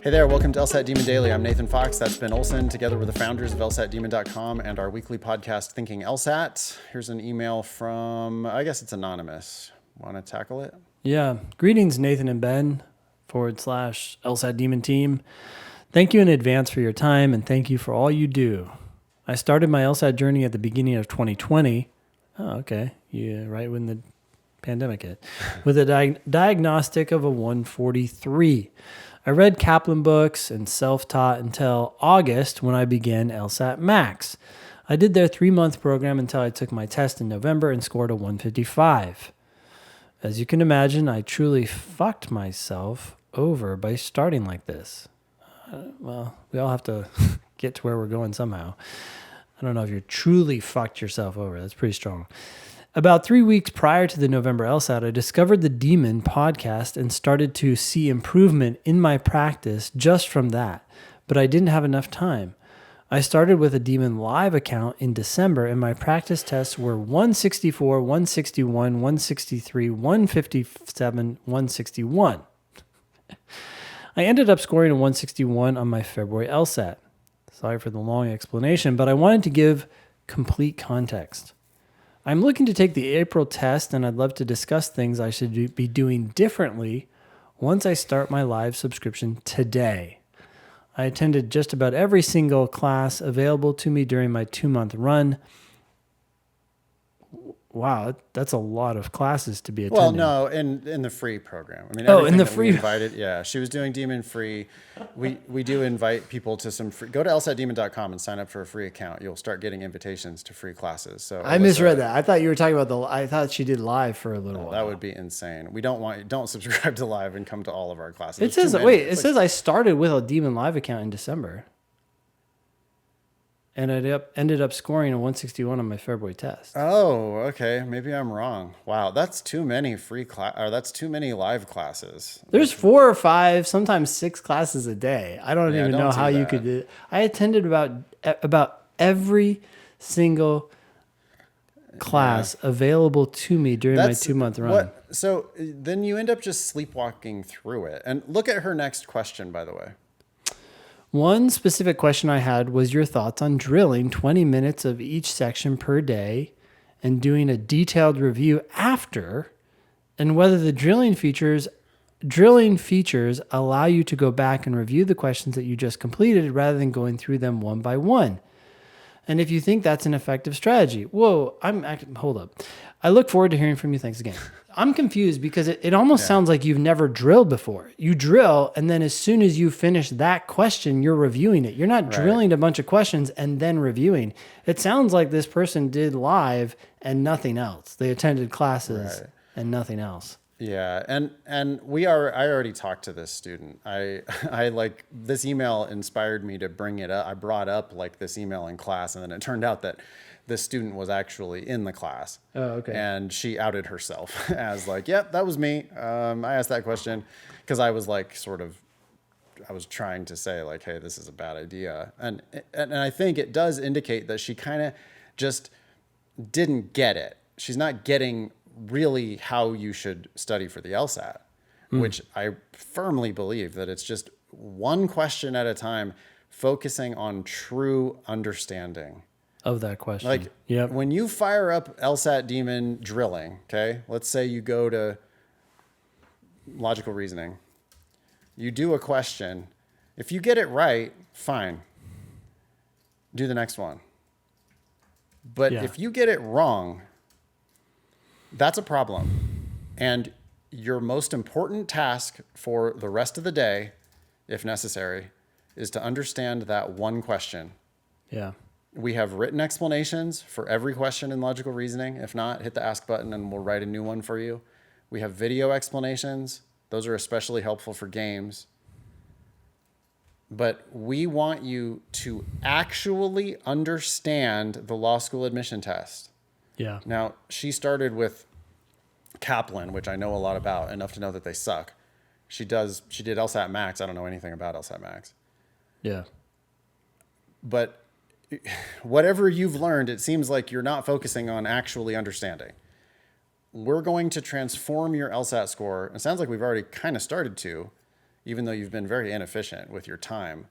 Hey there, welcome to Lsat Demon Daily. I'm Nathan Fox, that's Ben Olson, together with the founders of LSATdemon.com and our weekly podcast, Thinking LSAT. Here's an email from, I guess it's anonymous. Want to tackle it? Yeah. Greetings, Nathan and Ben, /LSAT Demon Team. Thank you in advance for your time, and thank you for all you do. I started my LSAT journey at the beginning of 2020. Oh, okay. Yeah, right when the pandemic hit. With a diagnostic of a 143. I read Kaplan books and self-taught until August when I began LSAT Max. I did their 3-month program until I took my test in November and scored a 155. As you can imagine, I truly fucked myself over by starting like this. Well, we all have to get to where we're going somehow. I don't know if you truly fucked yourself over. That's pretty strong. About 3 weeks prior to the November LSAT, I discovered the Demon podcast and started to see improvement in my practice just from that, but I didn't have enough time. I started with a Demon Live account in December, and my practice tests were 164, 161, 163, 157, 161. I ended up scoring a 161 on my February LSAT. Sorry for the long explanation, but I wanted to give complete context. I'm looking to take the April test, and I'd love to discuss things I should be doing differently once I start my live subscription today. I attended just about every single class available to me during my 2-month run. Wow, that's a lot of classes to be attending. Well, no, in the free program. I mean, in the free. Invited, yeah, she was doing Demon free. We do invite people to some free. Go to LSATdemon.com and sign up for a free account. You'll start getting invitations to free classes. So I misread that. I thought you were talking about I thought she did live for a little while. That would be insane. We don't subscribe to live and come to all of our classes. It says I started with a Demon Live account in December. And I ended up scoring a 161 on my February test. Oh, okay. Maybe I'm wrong. Wow, that's too many that's too many live classes. There's 4 or 5, sometimes 6 classes a day. I don't even know how you could do it. I attended about every single class available to me during my 2-month run. So then you end up just sleepwalking through it. And look at her next question, by the way. One specific question I had was your thoughts on drilling 20 minutes of each section per day and doing a detailed review after, and whether the drilling features allow you to go back and review the questions that you just completed rather than going through them one by one. And if you think that's an effective strategy. Hold up. I look forward to hearing from you. Thanks again. I'm confused because it almost sounds like you've never drilled before. You drill, and then as soon as you finish that question, you're reviewing it. You're not drilling a bunch of questions and then reviewing. It sounds like this person did live and nothing else. They attended classes and nothing else. Yeah, and I already talked to this student. I like this email inspired me to bring it up. I brought up like this email in class, and then it turned out that this student was actually in the class. Oh, okay. And she outed herself as like, yep, that was me. I asked that question because I was like, I was trying to say like, hey, this is a bad idea. And I think it does indicate that she kind of just didn't get it. She's not getting really how you should study for the LSAT, which I firmly believe that it's just one question at a time, focusing on true understanding of that question. Like when you fire up LSAT Demon drilling, okay, let's say you go to logical reasoning, you do a question. If you get it right, fine. Do the next one. But if you get it wrong, that's a problem. And your most important task for the rest of the day, if necessary, is to understand that one question. Yeah. We have written explanations for every question in logical reasoning. If not, hit the ask button and we'll write a new one for you. We have video explanations. Those are especially helpful for games. But we want you to actually understand the law school admission test. Yeah. Now, she started with Kaplan, which I know a lot about, enough to know that they suck. She did LSAT Max. I don't know anything about LSAT Max. Yeah. But whatever you've learned, it seems like you're not focusing on actually understanding. We're going to transform your LSAT score. It sounds like we've already kind of started to, even though you've been very inefficient with your time.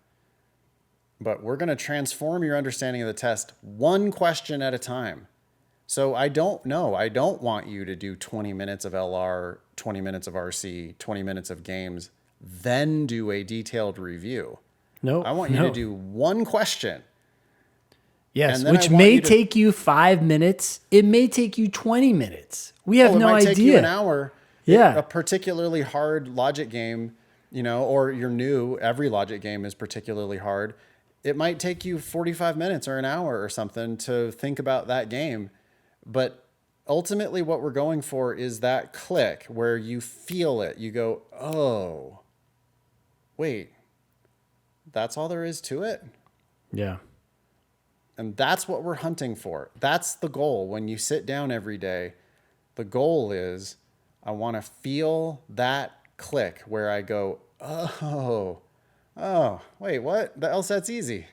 But we're going to transform your understanding of the test one question at a time. So I don't want you to do 20 minutes of LR, 20 minutes of RC, 20 minutes of games, then do a detailed review. No, I want you to do one question. Yes, which may take you 5 minutes. It may take you 20 minutes. We have no idea. It might take you an hour. Yeah. A particularly hard logic game, or you're new, every logic game is particularly hard. It might take you 45 minutes or an hour or something to think about that game. But ultimately what we're going for is that click where you feel it. You go, oh, wait, that's all there is to it? Yeah. And that's what we're hunting for. That's the goal. When you sit down every day, the goal is I want to feel that click where I go, oh, wait, what? The LSAT's easy.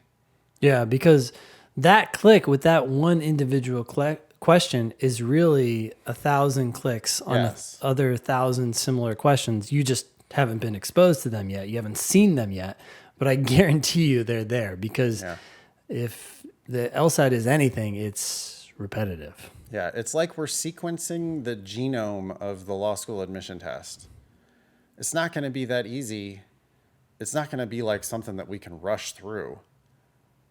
Yeah, because that click with that one individual question is really 1,000 clicks on other 1,000 similar questions. You just haven't been exposed to them yet. You haven't seen them yet. But I guarantee you they're there because if the LSAT is anything, it's repetitive. Yeah, it's like we're sequencing the genome of the law school admission test. It's not going to be that easy. It's not going to be like something that we can rush through.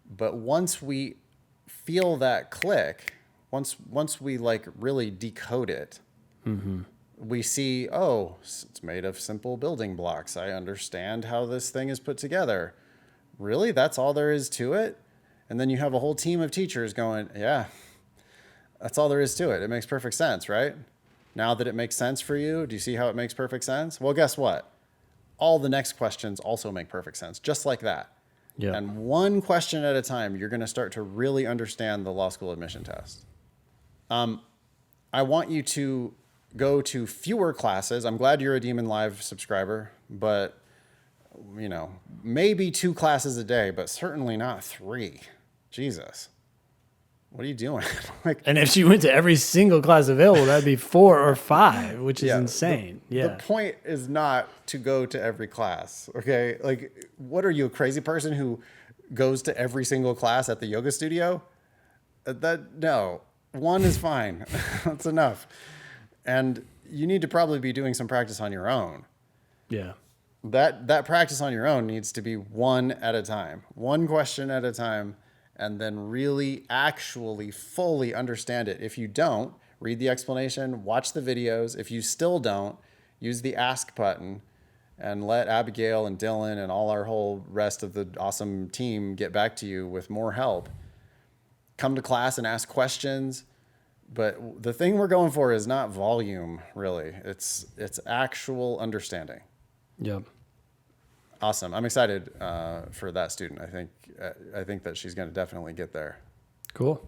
But once we feel that click, once we like really decode it, we see, oh, it's made of simple building blocks. I understand how this thing is put together. Really? That's all there is to it? And then you have a whole team of teachers going, yeah, that's all there is to it. It makes perfect sense, right? Now that it makes sense for you, do you see how it makes perfect sense? Well, guess what? All the next questions also make perfect sense, just like that. Yeah. And one question at a time, you're going to start to really understand the law school admission test. I want you to go to fewer classes. I'm glad you're a Demon Live subscriber, but maybe 2 classes a day, but certainly not 3. Jesus. What are you doing? And if she went to every single class available, that'd be 4 or 5, which is insane. The point is not to go to every class, okay? Like, what are you, a crazy person who goes to every single class at the yoga studio? No, 1 is fine. That's enough. And you need to probably be doing some practice on your own. Yeah. That practice on your own needs to be 1 at a time, 1 question at a time, and then really actually fully understand it. If you don't, read the explanation, watch the videos. If you still don't, use the ask button and let Abigail and Dylan and all our whole rest of the awesome team get back to you with more help. Come to class and ask questions. But the thing we're going for is not volume, really. It's actual understanding. Yep. Awesome. I'm excited for that student. I think that she's going to definitely get there. Cool.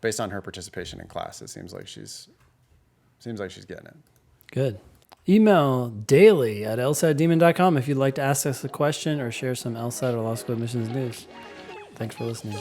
Based on her participation in class, it seems like she's getting it. Good. Email daily@lsatdemon.com if you'd like to ask us a question or share some LSAT or law school admissions news. Thanks for listening.